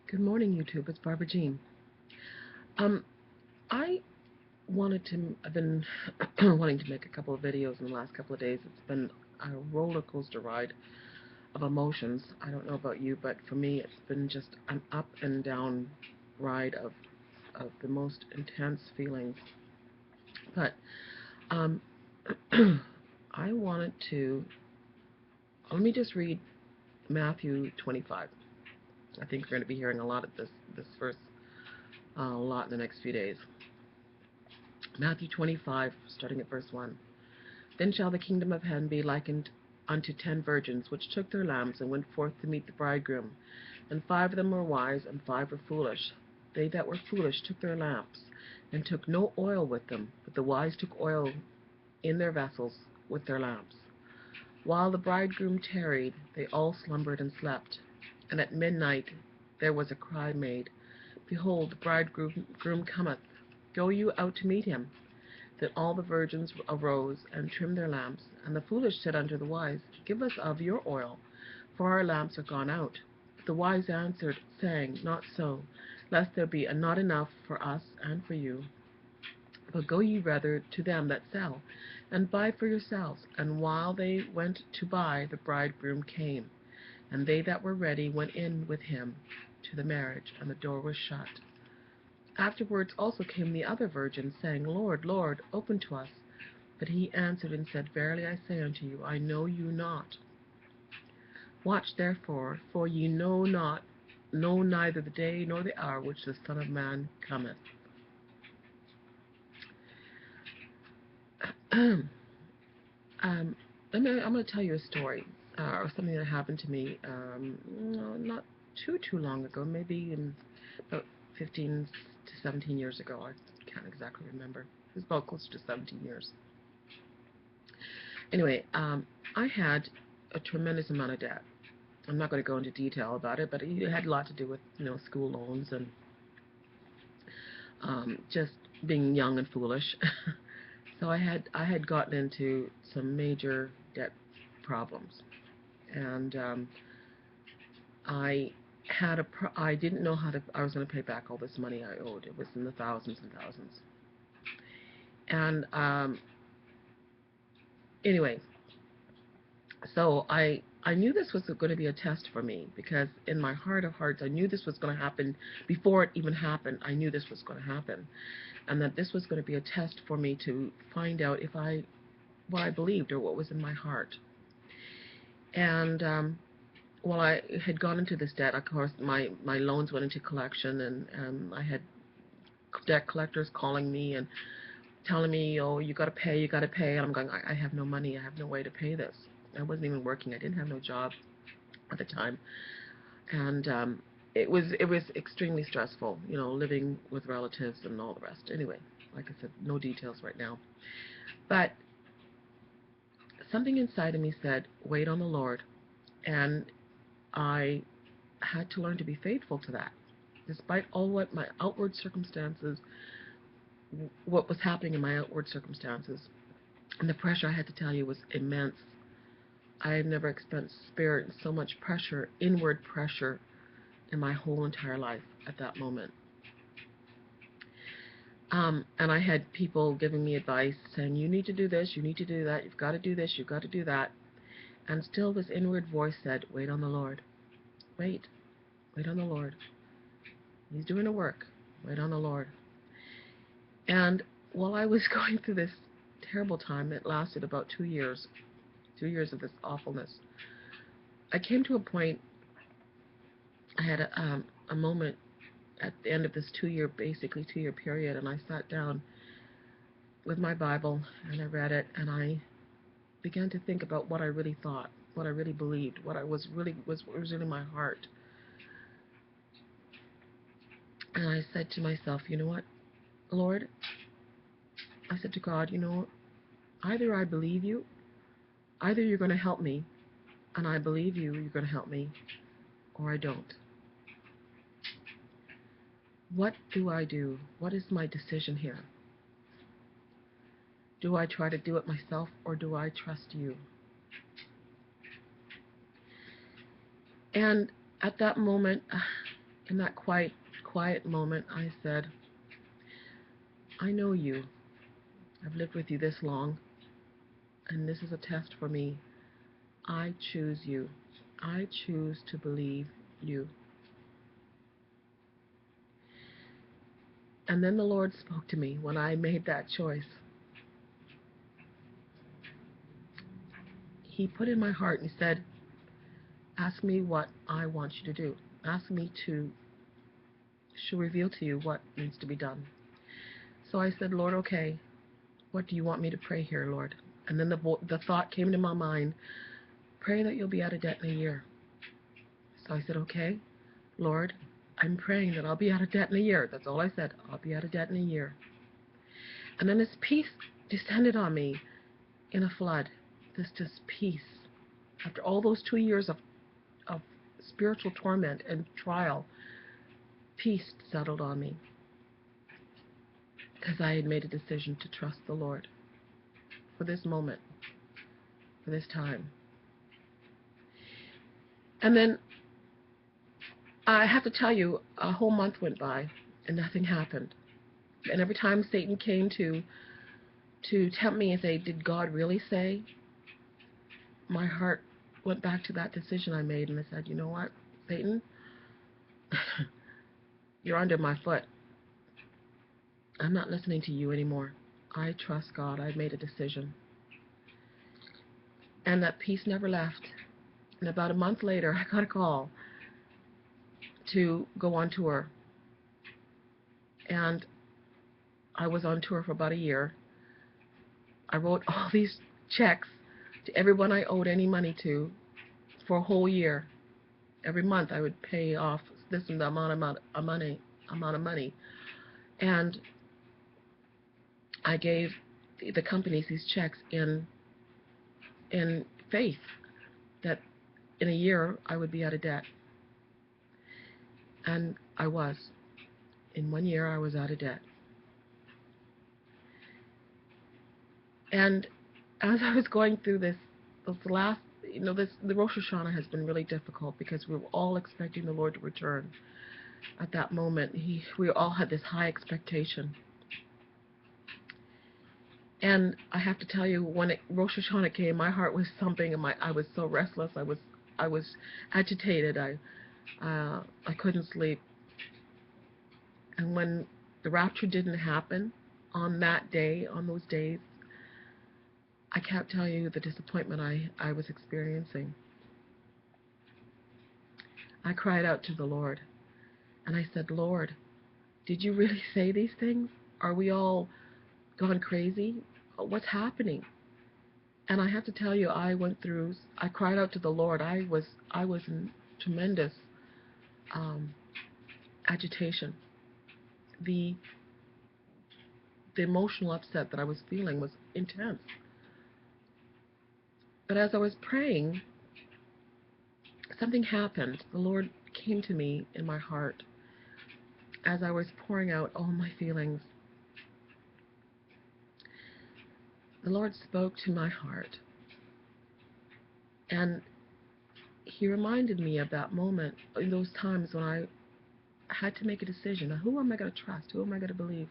Good morning, YouTube. It's Barbara Jean. Um, I I've been wanting to make a couple of videos in the last couple of days. It's been a roller coaster ride of emotions. I don't know about you, but for me, it's been just an up and down ride of the most intense feelings. But um, I wanted to let me just read Matthew 25. I think we're going to be hearing a lot of this verse a lot in the next few days. Matthew 25, starting at verse 1. Then shall the kingdom of heaven be likened unto 10 virgins, which took their lamps, and went forth to meet the bridegroom. And 5 of them were wise, and 5 were foolish. They that were foolish took their lamps, and took no oil with them, but the wise took oil in their vessels with their lamps. While the bridegroom tarried, they all slumbered and slept. And at midnight there was a cry made, Behold, the bridegroom cometh, go you out to meet him. Then all the virgins arose and trimmed their lamps. And the foolish said unto the wise, Give us of your oil, for our lamps are gone out. But the wise answered, saying, Not so, lest there be not enough for us and for you. But go ye rather to them that sell, and buy for yourselves. And while they went to buy, the bridegroom came. And they that were ready went in with him to the marriage, and the door was shut. Afterwards also came the other virgins, saying, Lord, Lord, open to us. But he answered and said, Verily I say unto you, I know you not. Watch therefore, for ye know neither the day nor the hour which the Son of Man cometh. I'm going to tell you a story, or something that happened to me not too long ago, maybe in about 15 to 17 years ago. I can't exactly remember. It was about close to 17 years. Anyway, I had a tremendous amount of debt. I'm not going to go into detail about it, but it had a lot to do with school loans and just being young and foolish. So I had gotten into some major debt problems, and I didn't know I was going to pay back all this money I owed. It was in the thousands and thousands. And anyway, so I knew this was going to be a test for me, because in my heart of hearts I knew this was going to happen before it even happened. I knew this was going to happen, and that this was going to be a test for me to find out what I believed or what was in my heart. And well, I had gone into this debt. Of course, my loans went into collection, and I had debt collectors calling me and telling me, oh, you got to pay. And I'm going, I have no money. I have no way to pay this. I wasn't even working. I didn't have no job at the time. And it was extremely stressful, living with relatives and all the rest. Anyway, like I said, no details right now. But something inside of me said, wait on the Lord. And I had to learn to be faithful to that. Despite all what my outward circumstances, what was happening in my outward circumstances, and the pressure, I had to tell you, was immense. I had never experienced so much pressure, inward pressure, in my whole entire life at that moment. And I had people giving me advice, saying, you need to do this, you need to do that, you've got to do this, you've got to do that. And still this inward voice said, wait on the Lord. Wait on the Lord. He's doing the work. Wait on the Lord. And while I was going through this terrible time, it lasted about 2 years. 2 years of this awfulness. I came to a point, I had a moment at the end of this 2 year period, and I sat down with my Bible, and I read it, and I began to think about what I really thought, what I really believed, what was really in my heart. And I said to myself, you know what, Lord, I said to God, either I believe you, either you're going to help me, and I believe you're going to help me, or I don't. What do I do? What is my decision here? Do I try to do it myself, or do I trust you? And at that moment, In that quiet moment, I said, I know you. I've lived with you this long, and this is a test for me. I choose you. I choose to believe you. And then the Lord spoke to me when I made that choice. He put in my heart and he said, ask me what I want you to do. Ask me to reveal to you what needs to be done. So I said, Lord, okay, what do you want me to pray here, Lord? And then the thought came to my mind, pray that you'll be out of debt in a year. So I said, okay, Lord, I'm praying that I'll be out of debt in a year. That's all I said. I'll be out of debt in a year. And then this peace descended on me in a flood. This peace. After all those 2 years of spiritual torment and trial, peace settled on me. Because I had made a decision to trust the Lord for this moment, for this time. And then I have to tell you, a whole month went by and nothing happened. And every time Satan came to tempt me and say, did God really say? My heart went back to that decision I made, and I said, you know what, Satan, you're under my foot. I'm not listening to you anymore. I trust God. I've made a decision. And that peace never left. And about a month later, I got a call to go on tour. And I was on tour for about a year. I wrote all these checks to everyone I owed any money to for a whole year. Every month I would pay off this and the amount of money. And I gave the companies these checks in faith that in a year I would be out of debt. And I was. In 1 year I was out of debt. And as I was going through the Rosh Hashanah has been really difficult because we were all expecting the Lord to return. At that moment, we all had this high expectation. And I have to tell you, when Rosh Hashanah came, my heart was thumping, and I was so restless. I was agitated. I couldn't sleep. And when the rapture didn't happen on that day, on those days, I can't tell you the disappointment I was experiencing. I cried out to the Lord, and I said, Lord, did you really say these things? Are we all gone crazy? What's happening? And I have to tell you, I cried out to the Lord. I was in tremendous agitation. The emotional upset that I was feeling was intense. But as I was praying, something happened. The Lord came to me in my heart as I was pouring out all my feelings. The Lord spoke to my heart, and He reminded me of that moment, in those times when I had to make a decision. Who am I going to trust? Who am I going to believe?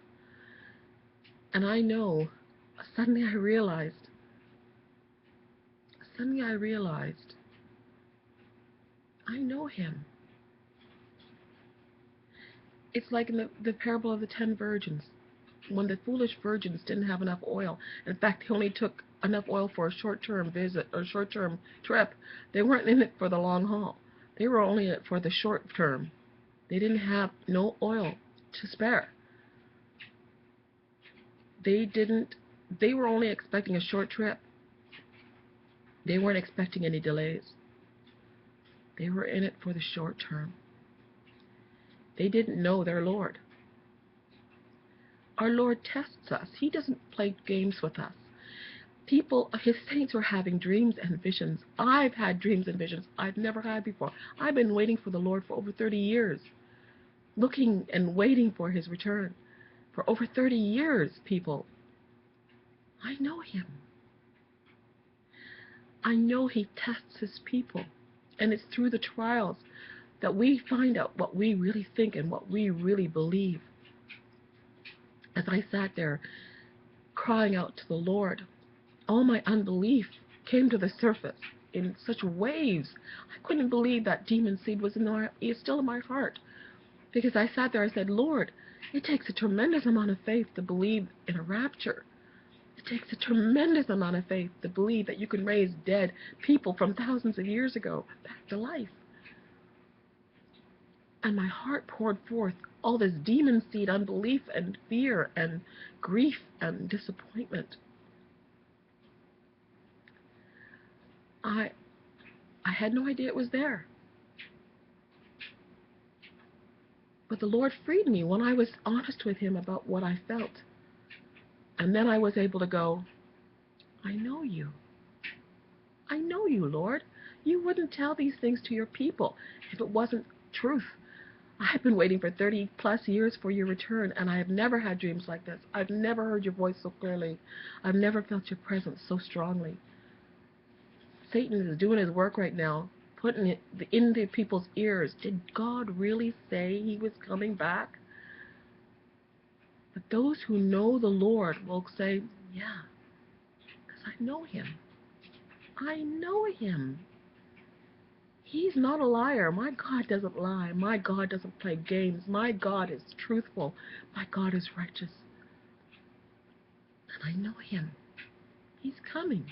And I know, suddenly I realized, I know Him. It's like in the parable of the 10 virgins. When the foolish virgins didn't have enough oil, in fact, they only took enough oil for a short-term visit or short-term trip. They weren't in it for the long haul. They were only in it for the short term. They didn't have no oil to spare. They were only expecting a short trip. They weren't expecting any delays. They were in it for the short term. They didn't know their Lord. Our Lord tests us. He doesn't play games with us. His saints were having dreams and visions. I've had dreams and visions I've never had before. I've been waiting for the Lord for over 30 years. Looking and waiting for His return. For over 30 years, people. I know Him. I know He tests His people. And it's through the trials that we find out what we really think and what we really believe. As I sat there crying out to the Lord, all my unbelief came to the surface in such waves. I couldn't believe that demon seed was still in my heart. Because I sat there, I said, Lord, it takes a tremendous amount of faith to believe in a rapture. It takes a tremendous amount of faith to believe that you can raise dead people from thousands of years ago back to life. And my heart poured forth all this demon seed unbelief and fear and grief and disappointment. I had no idea it was there. But the Lord freed me when I was honest with Him about what I felt. And then I was able to go, I know you. I know you, Lord. You wouldn't tell these things to your people if it wasn't truth. I've been waiting for 30 plus years for your return, and I have never had dreams like this. I've never heard your voice so clearly. I've never felt your presence so strongly. Satan is doing his work right now, putting it into people's ears. Did God really say He was coming back? But those who know the Lord will say, yeah, because I know Him. I know Him. He's not a liar. My God doesn't lie. My God doesn't play games. My God is truthful. My God is righteous. And I know Him. He's coming.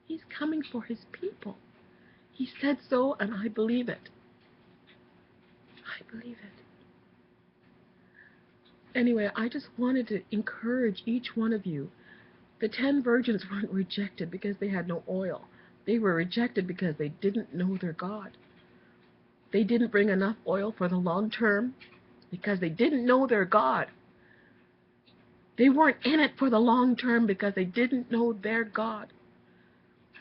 He's coming for His people. He said so, and I believe it. I believe it. Anyway, I just wanted to encourage each one of you. The 10 virgins weren't rejected because they had no oil. They were rejected because they didn't know their God. They didn't bring enough oil for the long term because they didn't know their God. They weren't in it for the long term because they didn't know their God.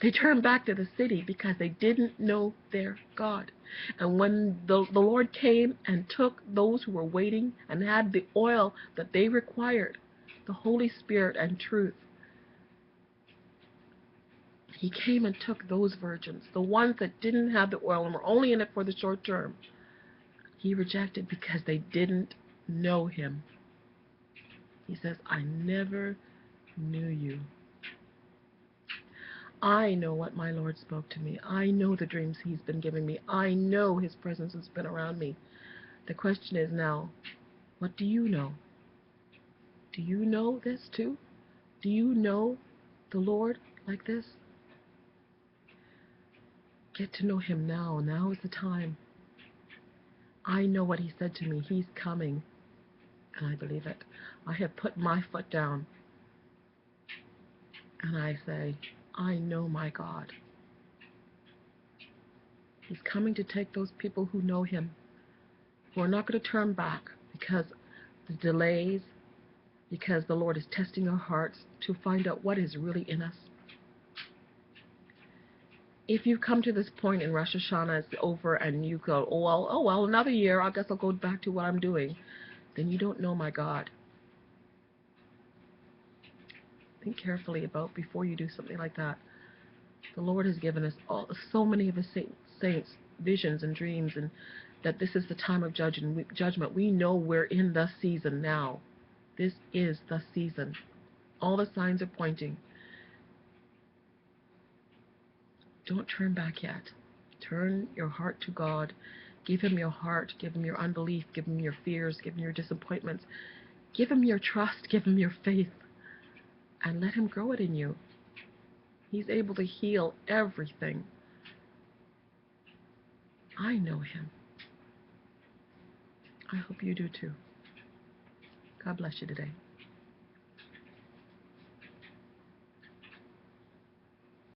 They turned back to the city because they didn't know their God. And when the Lord came and took those who were waiting and had the oil that they required, the Holy Spirit and truth, He came and took those virgins, the ones that didn't have the oil and were only in it for the short term. He rejected because they didn't know Him. He says, I never knew you. I know what my Lord spoke to me. I know the dreams He's been giving me. I know His presence has been around me. The question is now, what do you know? Do you know this too? Do you know the Lord like this? Get to know Him now. Now is the time. I know what He said to me. He's coming. And I believe it. I have put my foot down. And I say, I know my God. He's coming to take those people who know Him, who are not going to turn back because the delays, because the Lord is testing our hearts to find out what is really in us. If you've come to this point in Rosh Hashanah, it's over, and you go, oh well, another year, I guess I'll go back to what I'm doing, then you don't know my God. Think carefully about before you do something like that. The Lord has given us so many of His saints visions and dreams, and that this is the time of judgment. We know we're in the season now. This is the season. All the signs are pointing. Don't turn back yet. Turn your heart to God. Give Him your heart. Give Him your unbelief. Give Him your fears. Give Him your disappointments. Give Him your trust. Give Him your faith. And let Him grow it in you. He's able to heal everything. I know Him. I hope you do too. God bless you today.